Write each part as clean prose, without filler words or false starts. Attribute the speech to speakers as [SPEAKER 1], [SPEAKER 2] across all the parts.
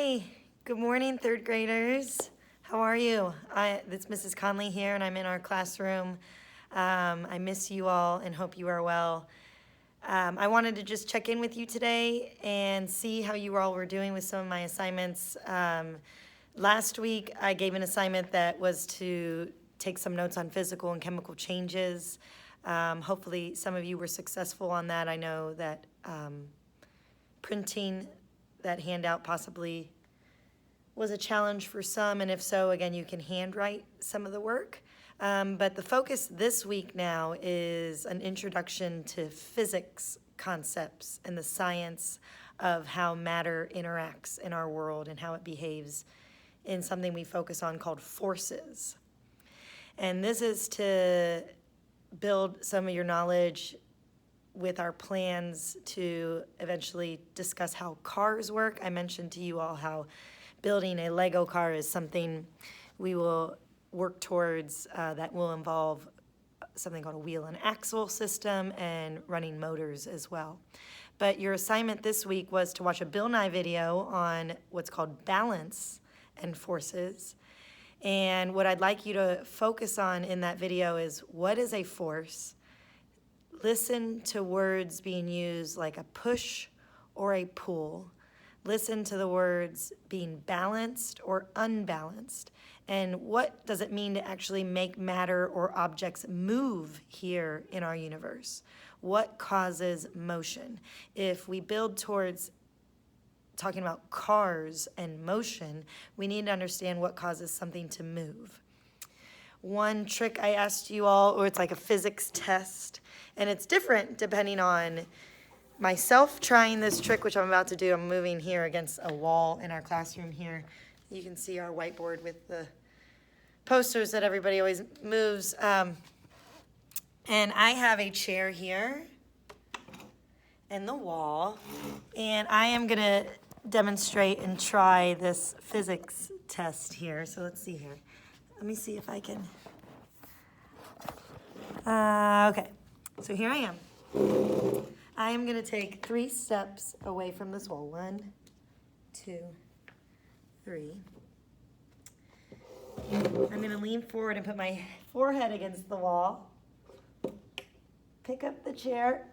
[SPEAKER 1] Hi, good morning, third graders. How are you? It's Mrs. Conley here, and I'm in our classroom. I miss you all and hope you are well. I wanted to just check in with you today and see how you all were doing with some of my assignments. Last week, I gave an assignment that was to take some notes on physical and chemical changes. Hopefully, some of you were successful on that. I know that printing that handout possibly was a challenge for some, and if so, again, you can handwrite some of the work. But the focus this week now is an introduction to physics concepts and the science of how matter interacts in our world and how it behaves in something we focus on called forces. And this is to build some of your knowledge with our plans to eventually discuss how cars work. I mentioned to you all how building a Lego car is something we will work towards that will involve something called a wheel and axle system and running motors as well. But your assignment this week was to watch a Bill Nye video on what's called balance and forces. And what I'd like you to focus on in that video is, what is a force? Listen to words being used like a push or a pull. Listen to the words being balanced or unbalanced. And what does it mean to actually make matter or objects move here in our universe? What causes motion? If we build towards talking about cars and motion, we need to understand what causes something to move. One trick I asked you all, or it's like a physics test, and it's different depending on myself trying this trick, which I'm about to do. I'm moving here against a wall in our classroom here. You can see our whiteboard with the posters that everybody always moves. And I have a chair here and the wall, and I am going to demonstrate and try this physics test here. So let's see here. Let me see if I can. Okay, so here I am. I am going to take 3 steps away from this wall. 1, 2, 3. I'm going to lean forward and put my forehead against the wall. Pick up the chair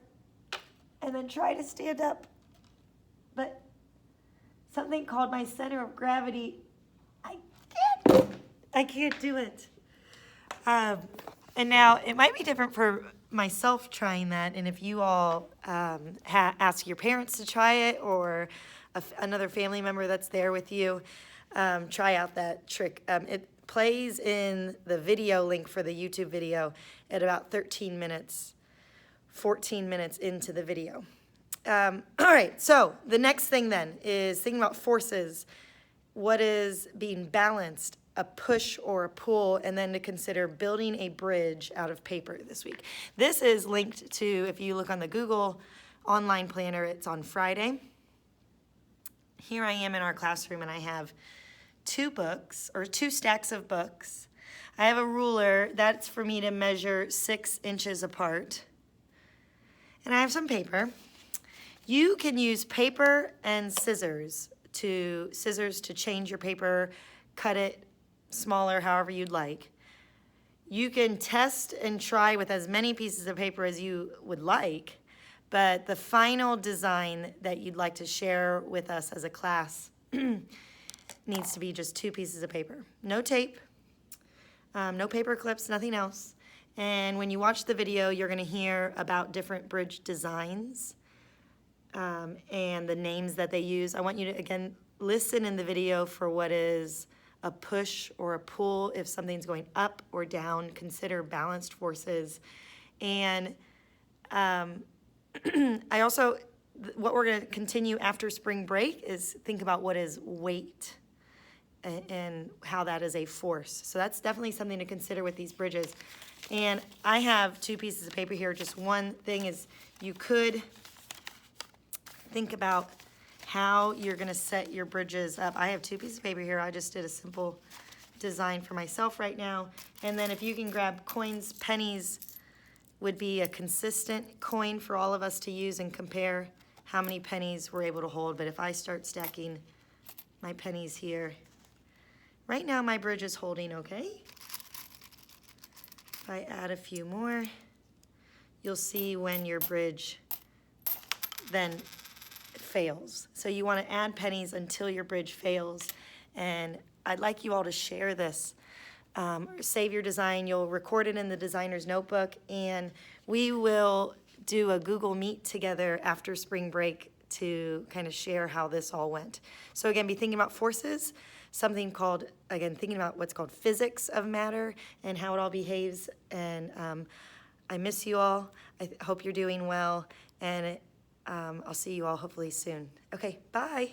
[SPEAKER 1] and then try to stand up. But something called my center of gravity, I can't do it. And now it might be different for myself trying that, and if you all ask your parents to try it, or another family member that's there with you, try out that trick. It plays in the video link for the YouTube video at about 13 minutes, 14 minutes into the video. All right, so the next thing then is thinking about forces. What is being balanced? A push or a pull, and then to consider building a bridge out of paper this week. This is linked to, if you look on the Google online planner, it's on Friday. Here I am in our classroom, and I have 2 books, or 2 stacks of books. I have a ruler. That's for me to measure 6 inches apart. And I have some paper. You can use paper and scissors to change your paper, cut it smaller, however you'd like. You can test and try with as many pieces of paper as you would like, but the final design that you'd like to share with us as a class needs to be just 2 pieces of paper. No tape, no paper clips, nothing else. And when you watch the video, you're going to hear about different bridge designs and the names that they use. I want you to, again, listen in the video for what is a push or a pull. If something's going up or down, consider balanced forces. And I also, what we're going to continue after spring break is think about what is weight and how that is a force. So that's definitely something to consider with these bridges. And I have 2 pieces of paper here. Just one thing is, you could think about how you're going to set your bridges up. I have 2 pieces of paper here. I just did a simple design for myself right now. And then if you can grab coins, pennies would be a consistent coin for all of us to use and compare how many pennies we're able to hold. But if I start stacking my pennies here. Right now my bridge is holding okay. If I add a few more, you'll see when your bridge then fails. So you want to add pennies until your bridge fails. And I'd like you all to share this. Save your design. You'll record it in the designer's notebook, and we will do a Google Meet together after spring break to kind of share how this all went. So again, be thinking about forces, something called, again, thinking about what's called physics of matter and how it all behaves. And I miss you all. I hope you're doing well, and I'll see you all hopefully soon. Okay, bye.